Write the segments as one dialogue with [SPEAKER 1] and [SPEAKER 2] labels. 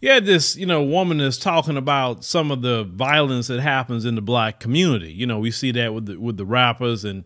[SPEAKER 1] Yeah, this, woman is talking about some of the violence that happens in the black community. We see that with the rappers and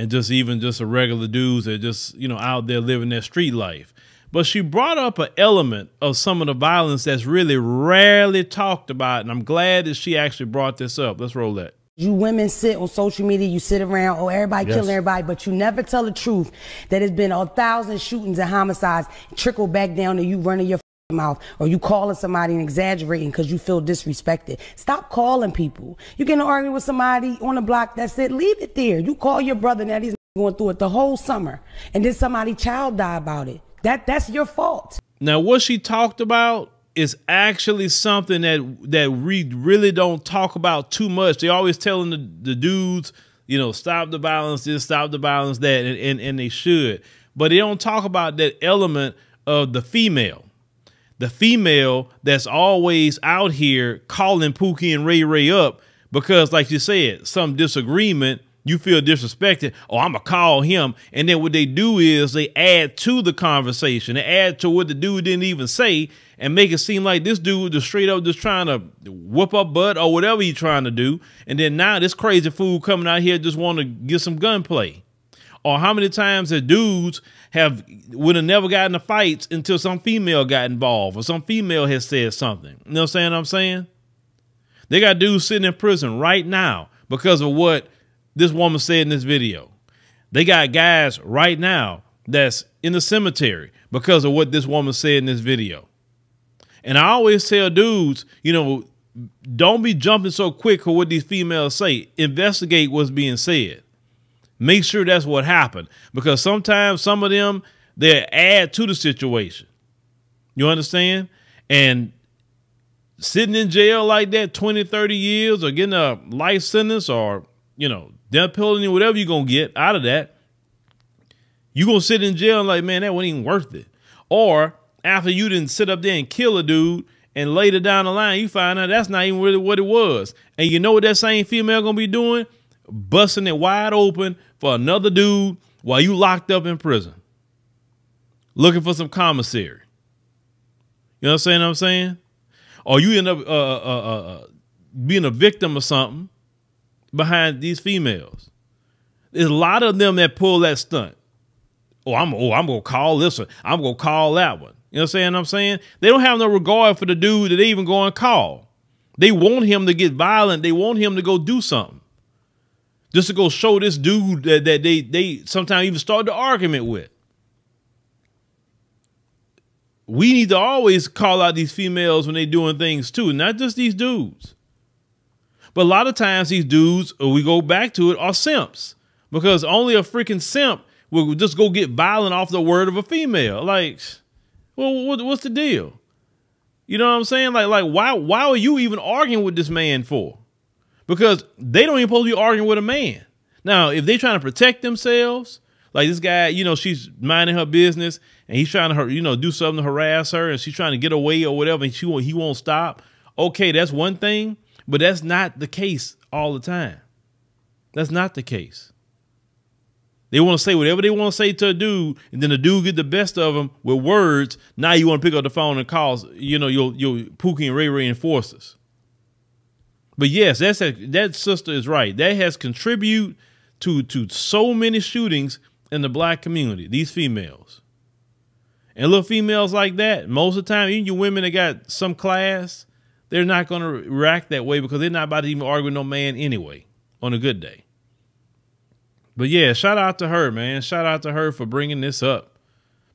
[SPEAKER 1] just even just the regular dudes that just, out there living their street life. But she brought up an element of some of the violence that's really rarely talked about. And I'm glad that she actually brought this up. Let's roll that.
[SPEAKER 2] You women sit on social media, you sit around, everybody killing everybody, but you never tell the truth that there's been 1,000 shootings and homicides trickle back down to you running your mouth, or you calling somebody and exaggerating because you feel disrespected. Stop calling people. You get in an argument with somebody on the block, that's it, leave it there. You call your brother, now he's going through it the whole summer, and then somebody's child die about it. That's your fault.
[SPEAKER 1] Now, what she talked about is actually something that we really don't talk about too much. They always telling the dudes, stop the violence, this, stop the violence, that, and they should. But they don't talk about that element of the female. The female that's always out here calling Pookie and Ray Ray up because, like you said, some disagreement, you feel disrespected. Oh, I'm going to call him. And then what they do is they add to the conversation. They add to what the dude didn't even say and make it seem like this dude is straight up just trying to whoop up butt or whatever he's trying to do. And then now this crazy fool coming out here just want to get some gunplay. Or how many times the dudes would have never gotten in fights until some female got involved or some female has said something. You know what I'm saying? They got dudes sitting in prison right now because of what this woman said in this video. They got guys right now that's in the cemetery because of what this woman said in this video. And I always tell dudes, don't be jumping so quick for what these females say. Investigate what's being said. Make sure that's what happened, because sometimes some of them, they add to the situation. You understand? And sitting in jail like that 20, 30 years or getting a life sentence or, death penalty, whatever you're going to get out of that, you're going to sit in jail and like, man, that wasn't even worth it. Or after you didn't sit up there and kill a dude and later down the line, you find out that's not even really what it was. And you know what that same female going to be doing? Busting it wide open for another dude while you locked up in prison, looking for some commissary. You know what I'm saying? Or you end up being a victim of something behind these females. There's a lot of them that pull that stunt. I'm gonna call this one. I'm gonna call that one. You know what I'm saying? They don't have no regard for the dude that they even go and call. They want him to get violent. They want him to go do something. Just to go show this dude that they sometimes even start the argument with. We need to always call out these females when they're doing things too, not just these dudes. But a lot of times these dudes, or we go back to it, are simps. Because only a freaking simp will just go get violent off the word of a female. Like, well, what's the deal? You know what I'm saying? Like why are you even arguing with this man for? Because they don't even supposed to be arguing with a man. Now, if they're trying to protect themselves, like this guy, she's minding her business and he's trying to, do something to harass her and she's trying to get away or whatever and he won't stop. Okay, that's one thing, but that's not the case all the time. That's not the case. They want to say whatever they want to say to a dude, and then the dude get the best of them with words. Now you want to pick up the phone and call, your Pookie and Ray Ray enforcers. But yes, that sister is right. That has contributed to so many shootings in the black community, these females. And little females like that, most of the time, even you women that got some class, they're not going to react that way because they're not about to even argue with no man anyway on a good day. But yeah, shout out to her, man. Shout out to her for bringing this up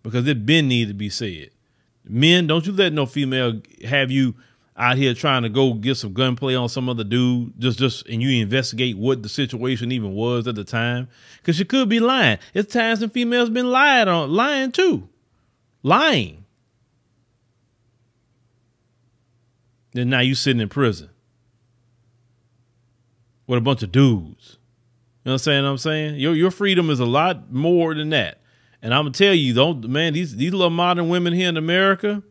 [SPEAKER 1] because it been need to be said. Men, don't you let no female have you out here trying to go get some gunplay on some other dude, and you investigate what the situation even was at the time, because she could be lying. It's times when females been lying too, lying. Then now you sitting in prison with a bunch of dudes. You know what I'm saying? Your freedom is a lot more than that. And I'm gonna tell you, these little modern women here in America.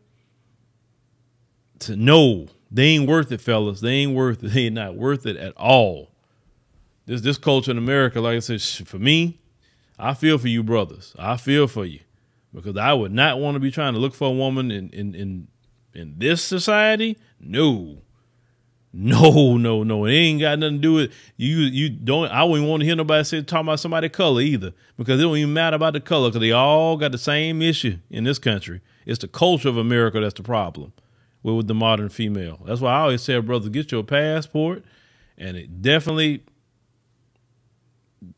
[SPEAKER 1] No, they ain't worth it, fellas. They ain't worth it. They ain't not worth it at all. This culture in America, like I said, for me, I feel for you brothers. I feel for you because I would not want to be trying to look for a woman and In this society, no. It ain't got nothing to do with you. Don't. I wouldn't want to hear nobody talking about somebody's color either, because it don't even matter about the color, because they all got the same issue in this country. It's the culture of America that's the problem with the modern female. That's why I always tell brothers, get your passport, and it definitely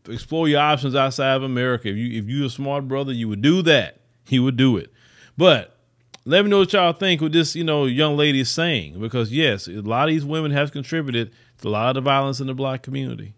[SPEAKER 1] explore your options outside of America. If you're a smart brother, you would do that. He would do it. But let me know what y'all think with this, young lady is saying, because yes, a lot of these women have contributed to a lot of the violence in the black community.